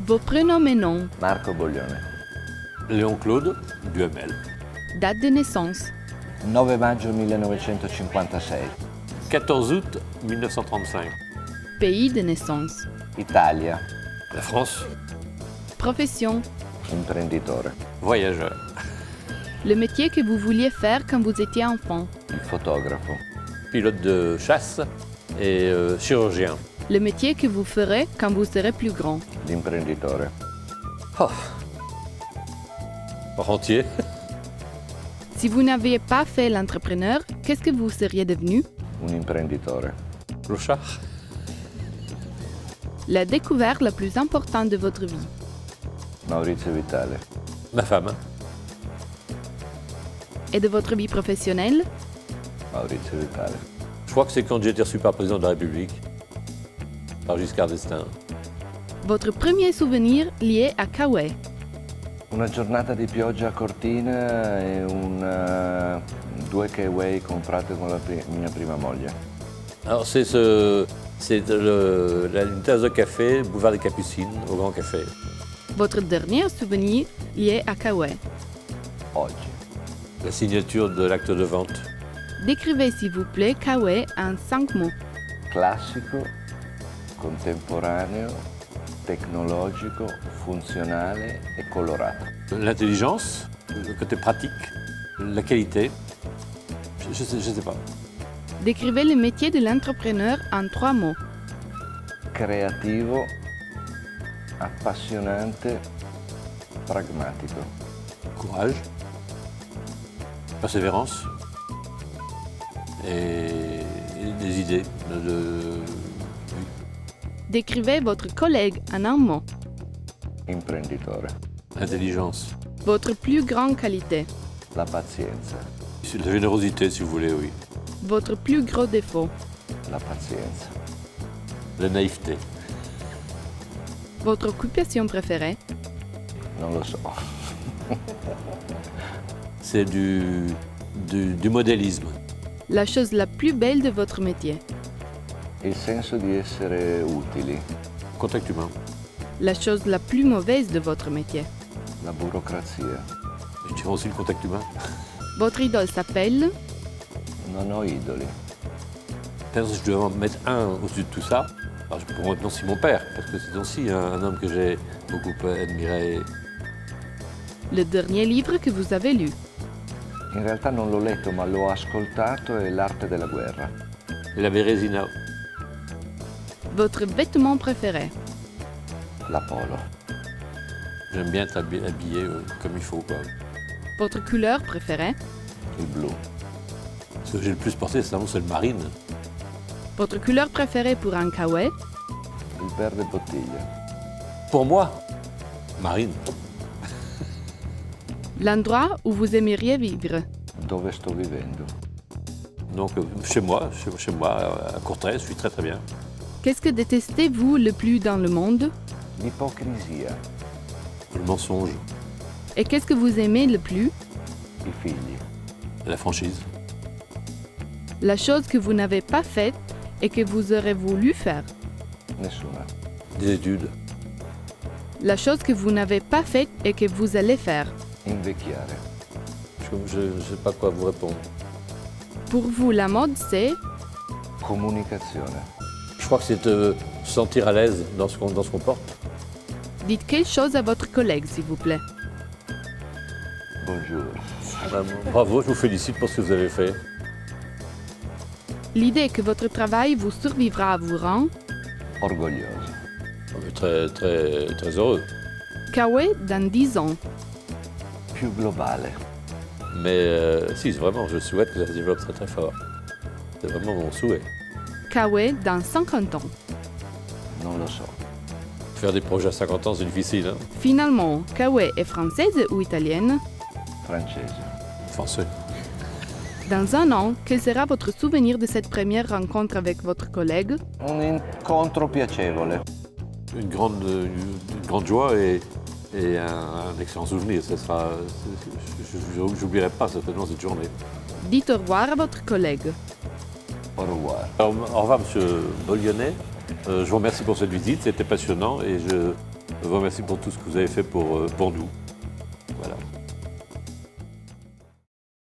Vos prénoms et noms. Marco Boglione. Léon Claude Duhamel. Date de naissance. 9 maggio 1956. 14 août 1935. Pays de naissance. Italia. La France. Profession. Imprenditore. Voyageur. Le métier que vous vouliez faire quand vous étiez enfant. Il fotografo. Pilote de chasse et chirurgien. Le métier que vous ferez quand vous serez plus grand. L'imprenditore. Oh. Rentier. Si vous n'aviez pas fait l'entrepreneur, qu'est-ce que vous seriez devenu? Un imprenditore. Clochard. La découverte la plus importante de votre vie. Maurizio Vitale. Ma femme. Et de votre vie professionnelle? Maurizio Vitale. Je crois que c'est quand j'ai été reçu par le président de la République, par Giscard d'Estaing. Votre premier souvenir lié à Kauai. Una giornata di pioggia a Cortina e due Kiwi comprate con la mia prima moglie. Alors c'est une tasse de café, boulevard des Capucines, au Grand Café. Votre dernier souvenir lié à Kauai. Oggi. La signature de l'acte de vente. Décrivez s'il vous plaît Kauai en 5 mots. Classico, contemporaneo, tecnologico, funzionale e colorato. L'intelligence, le côté pratique, la qualité. Je sais pas. Décrivez le métier de l'entrepreneur en 3 mots. Creativo, appassionante, pragmatico. Courage, persévérance et des idées. Décrivez votre collègue en un mot. Imprenditore. Intelligence. Votre plus grande qualité. La pazienza. La générosité, si vous voulez, oui. Votre plus gros défaut. La pazienza. La naïveté. Votre occupation préférée. Non lo so. C'est du modélisme. La chose la plus belle de votre métier. Il senso di essere utili. Contact humain. La chose la plus mauvaise de votre métier. La burocrazia. Je dirais aussi le contact humain. Votre idole s'appelle. Non ho idoli. Peut-être si je devais en mettre un au-dessus de tout ça, alors je pourrais maintenant aussi mon père, parce que c'est aussi un homme que j'ai beaucoup admiré. Le dernier livre que vous avez lu. In realtà non l'ho letto, ma l'ho ascoltato, è L'arte della guerra. Et la Bérésina. Votre vêtement préféré. La polo. J'aime bien être habillé comme il faut, quoi. Votre couleur préférée. Il blu. Ce que j'ai le plus porté, c'est le marine. Votre couleur préférée pour un Kauai. Il verde bottiglia. Pour moi, marine. L'endroit où vous aimeriez vivre. Dove sto vivendo. Donc chez moi, à Courtrai, je suis très très bien. Qu'est-ce que détestez-vous le plus dans le monde? L'ipocrisia. Le mensonge, Et qu'est-ce que vous aimez le plus? I figli. la franchise, La chose que vous n'avez pas faite et que vous aurez voulu faire. Nessuna. des études, La chose que vous n'avez pas faite et que vous allez faire. Invecchiare. je ne sais pas quoi vous répondre. Pour vous, la mode, c'est. Comunicazione. Je crois que c'est se sentir à l'aise dans ce qu'on porte. Dites quelque chose à votre collègue, s'il vous plaît. Bonjour. Vraiment, bravo, je vous félicite pour ce que vous avez fait. L'idée que votre travail vous survivra vous rend. Orgoglioso. On est très très très heureux. Kauai dans 10 ans. Più globale. Mais si, vraiment, je souhaite que ça se développe très très fort. C'est vraiment mon souhait. Kauai dans 50 ans. Non lo so. Faire des projets à 50 ans, c'est difficile, hein. Finalement, Kauai est française ou italienne? Francese. Français. Dans un an, quel sera votre souvenir de cette première rencontre avec votre collègue? Un incontro piacevole. Une grande joie et un excellent souvenir. Ça sera, j'oublierai pas certainement cette journée. Dites au revoir à votre collègue. Au revoir. Alors, au revoir, Monsieur Boglionet. Je vous remercie pour cette visite, c'était passionnant et Je vous remercie pour tout ce que vous avez fait pour nous.